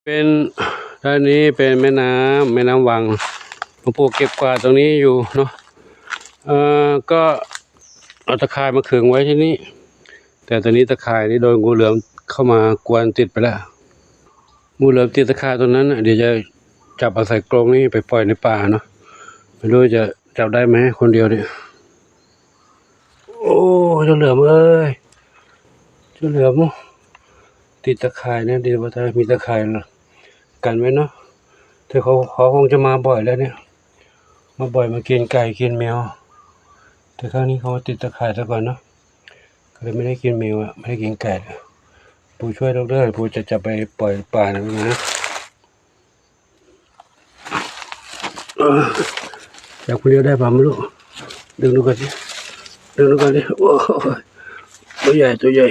เป็นด้านนี้เป็นแม่น้ำวังหลวงปู่เก็บกวาดตรงนี้อยู่เนาะก็เอาตะข่ายมาขึงไว้ที่นี่แต่ตอนนี้ตะข่ายนี้โดนงูเหลือมเข้ามากวนติดไปแล้วงูเหลือมติดตะข่ายตรงนั้นเดี๋ยวจะจับเอาใส่กรงนี้ไปปล่อยในป่าเนาะไม่รู้จะจับได้ไหมคนเดียวเนี่ยโอ้เจ้าเหลือมเอ้ยเจ้าเหลือมติดตะข่ายนะดีว่าถ้ามีตะข่ายกันไว้เนาะแต่เขาคงจะมาบ่อยแล้วเนี่ยมาบ่อยมากินไก่กินแมวแต่ครั้งนี้เขาติดตะข่ายซะก่อนเนาะก็เลยไม่ได้กินแมวไม่ได้กินไก่ปู่ช่วยเราด้วยปู่จะจับไปปล่อยป่านะจับคนเดียวได้ป่ะไม่รู้ดึงดูกันสิโอ้ตัวใหญ่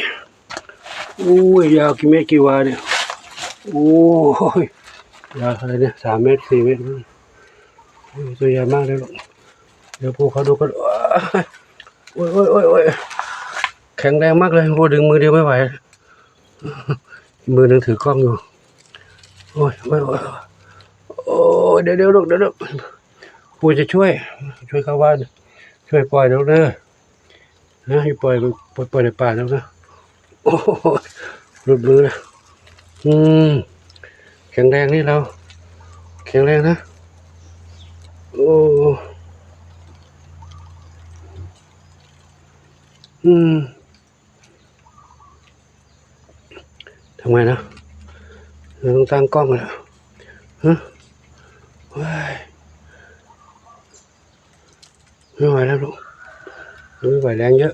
อุ้ยยาวกี่เมตรกี่วาเนี่ยโอ้ยยาวอะไรเนี่ย3 เมตร 4 เมตรตัวใหญ่มากเลยลูกเดี๋ยวพวกเขาดูกันโอ้ยแข็งแรงมากเลยพวกดึงมือเดียวไม่ไหวมือหนึ่งถือกล้องอยู่โอ้ยเดี๋ยวลูกเดี๋ยวพวกจะช่วยเข้าบ้านช่วยปล่อยลูกเด้อนะให้ปล่อยในป่าแล้วนะโอ้ยหลุดมือเลยแข็งแรงนี่เราแข็งแรงนะโอ้ทำไงนะเราต้องตั้งกล้องเลยไม่ไหวแล้วลูกไม่ไหวแรงเยอะ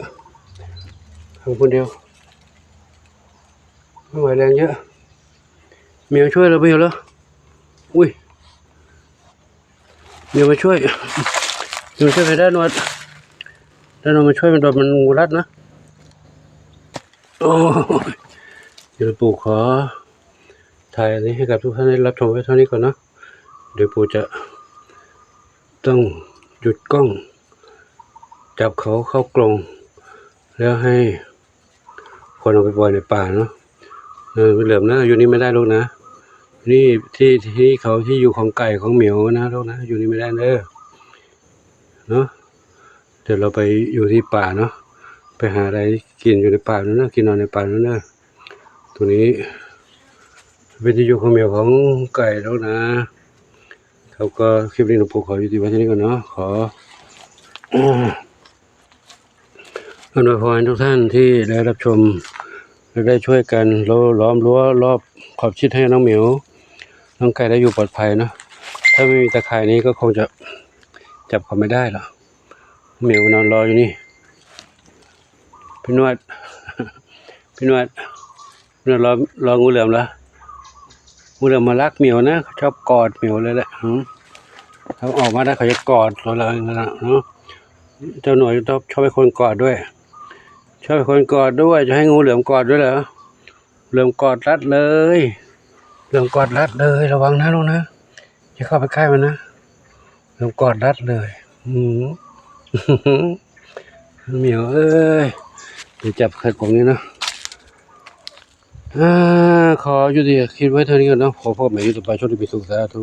ทำคนเดียวไม่ไหวแรงเยอะเมียช่วยเราไปเหรออุ้ยเมียมาช่วยไปด้านนวดมาช่วยมันโดนมันงูรัดนะโอ้ยเดี๋ยวปู่ขอถ่ายอันนี้ให้กับทุกท่านได้รับชมไว้เท่านี้ก่อนนะเดี๋ยวปู่จะต้องหยุดกล้องจับเขาเข้ากรงแล้วให้คนเอาไปปล่อยในป่าเนาะเหลือมนะอยู่นี่ไม่ได้ลูกนะนี่ที่เขาที่อยู่ของไก่ของเหมียวนะลูกนะอยู่นี่ไม่ได้เนาะเดี๋ยวเราไปอยู่ที่ป่าเนาะไปหาอะไรกินอยู่ในป่านั่นนะกินนอนในป่านั่นนะตัวนี้เป็นที่อยู่ของเหมียวของไก่แล้วนะเขาก็คลิปนี้หลวงปู่ขออยู่ที่วัดนี้ก่อนเนาะขออวยพรทุกท่านที่ได้รับชมและได้ช่วยกันล้อมรั้วรอบขอบชิดให้น้องเหมียวน้องไก่ได้อยู่ปลอดภัยเนาะถ้าไม่มีตะข่ายนี้ก็คงจะจับเขาไม่ได้หรอกเหมียวนอนรออยู่นี่พี่นวดรองูเหลือมละงูเหลือมมารักเหมียวนะชอบกอดเหมียวเลยแหละเขาออกมาได้เขาจะกอดเราเลยนะเนาะเจ้าหน่วยชอบให้คนกอดด้วยจะให้งูเหลือมกอดด้วยเหรอเหลือมกอดรัดเลยระวังนะลูกนะอย่าเข้าไปใกล้มันนะเหลือมกอดรัดเลยเหมียวเอ้ยเดี๋ยวจับขัดกล่องนี้นะขออยู่ดีคิดไว้เท่านี้ก่อนนะขอพ่อแม่อยู่ต่อไปช่วยดีมีสุขสาธุ